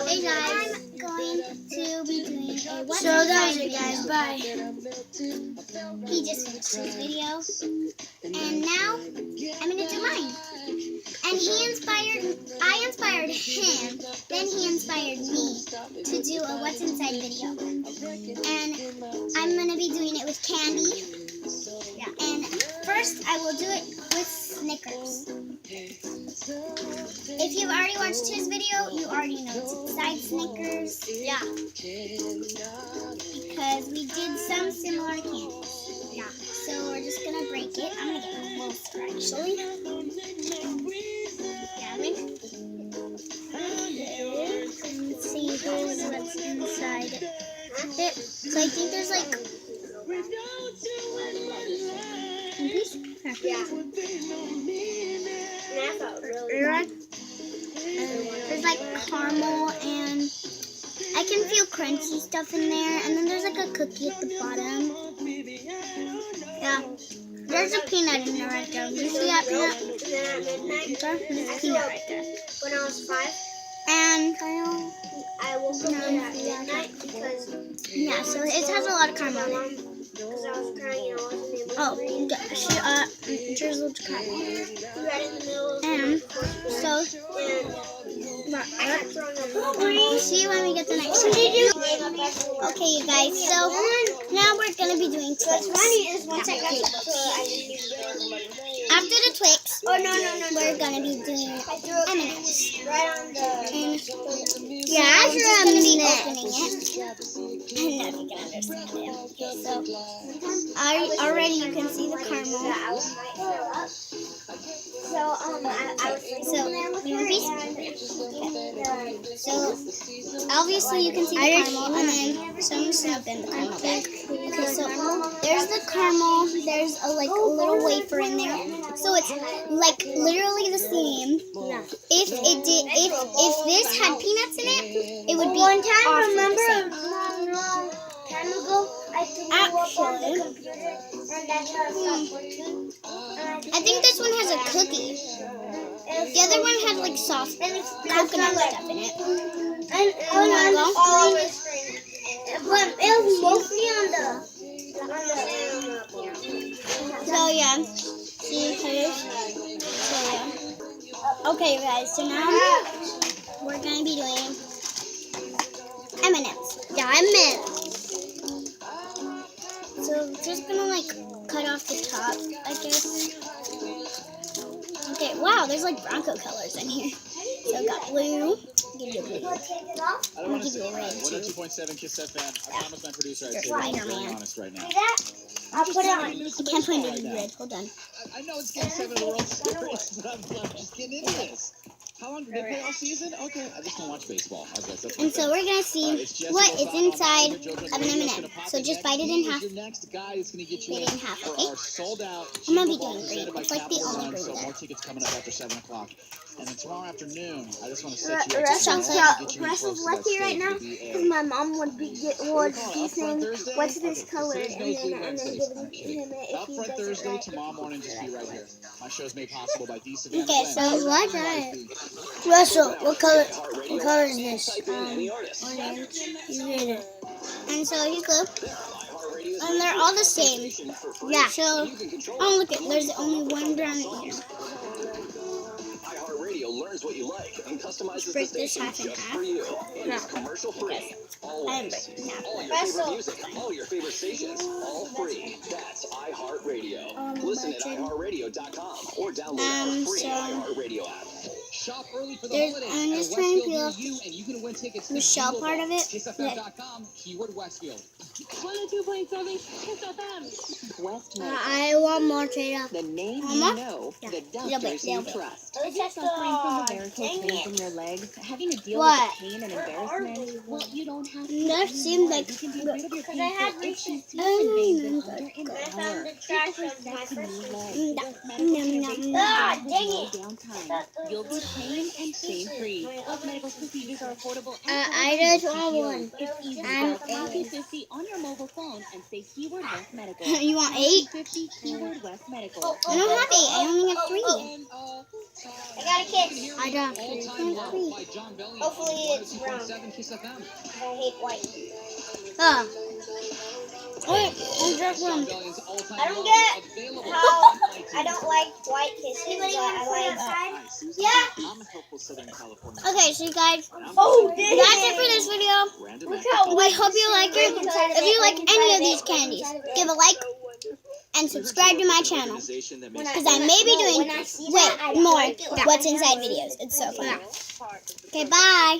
Hey guys, I'm going to be doing a what's So inside that's it, guys. Bye. He just finished his video, and now I'm gonna do mine. And I inspired him, then he inspired me to do a what's inside video. And I'm gonna be doing it with candy. Yeah. And first I will do it with Snickers. If you've already watched his video, you already know it's inside Snickers. Yeah. Because we did some similar candies. Yeah. So we're just gonna break it. I'm gonna get closer actually. Yeah, let's see here's what's inside it. So I think there's like yeah. There's like caramel and I can feel crunchy stuff in there, and then there's like a cookie at the bottom. Yeah. There's a peanut in there right there. You see that peanut? There's a peanut right there. When I was 5, And I woke up at midnight because yeah, so it has a lot of caramel in it. because I was crying and I wasn't able to Oh, drizzled caramel. right in the middle of And so we'll see when we get the next one. Okay, you guys. So now we're gonna be doing Twix. After the Twix, we're gonna be doing M&M's. right on the Yeah, we're just gonna be opening it. I don't know if you can understand it. Okay, so already you can see the caramel. I was So you want a piece? So obviously you can see the caramel, and then so I'm just gonna bend the caramel back. Okay, so there's the caramel. There's a little wafer in there. So it's like literally the same. If this had peanuts in it, it would be one time. awfully Remember, the same. time ago, I threw up on the computer, and that's how it stopped working. I think this one has a cookie. The other one had like soft coconut stuff in it. And on all the screen. But it was mostly on the So yeah, see here. So yeah. Okay, you guys. So now we're gonna be doing M&M's. Diamonds. So just gonna like cut off the top, I guess. Okay. Wow, there's like Bronco colors in here. So I've got blue. Give you blue. I don't want to say 102.7 Kiss FM. I promise my producer I'd say Spider-Man. very honest right now. I'll put it on. I can't find any red. Hold on. I know it's Game 7 of the World Series, but I'm just getting into this. How long did they play all season? Okay, I just don't watch baseball. Okay, that's And so we're gonna see what is inside of an M&M. So just bite it in half. Your next guy is going to get you Bite it in half, okay? our sold out. I'm gonna be doing green. It's like the only green So there. more tickets coming up after 7 o'clock. And then tomorrow afternoon, I just want to set you up. Russell's lucky right now because my mom would be saying, "What's this color?" and then giving him it if he Upfront does it Thursday, right. tomorrow morning, just be right here. My show's made possible by D Savannah. Okay, so What's that? Russell, what color is this? Orange. You read it. And so here's blue. And they're all the same. Yeah. So, oh look it, there's only one brown in here. iHeartRadio learns what you like and customizes Break the this station half in just half. for you. And it's commercial free. Always. All your favorite music, all your favorite stations, all free. That's iHeartRadio. Listen at iHeartRadio.com or download our free iHeartRadio app. Shop early for the There's, holidays. I'm just trying to peel off and you can win tickets the shell part of it. KissFM.com, keyword Westfield. 102.7 Kiss FM. West I want more trade off. the name Mama? you know, Yeah. the Little doctors bit, you little bit. trust. It's just Suffering from a varicose veins in your legs, having to deal What? with the pain and embarrassment. Well, you don't have to. That seemed like You can get rid of your Because I had painful itchy research. teeth and veins in Oh, under an I hour. found the trash of my Sexy first new legs. Nom, West Medical nom, Innovation nom. Ah, with dang no it. downtime. You'll be pain and pain-free. West Medical's procedures are affordable and I just want one. It's easy. And Dial 5050 on your mobile phone and say keyword West Medical. You want 8? 50 keyword West Medical. I don't have 8. I only have 3. I got a kiss. I don't. All-time low by John Bellion. Hopefully it's brown. 102.7 Kiss FM. I hate white. Oh. Wait, I just John one. Bellion's all-time I don't low get available how on I don't like white kisses. Anybody but want to I play like outside? Yeah. I'm helpful Southern California. Okay, so you guys, Oh, that's it for this video. Random Look how We hope you like it. If you like any of these candies, give a like and subscribe to my channel. Because I may be doing way more What's Inside videos. It's so fun. Okay, bye.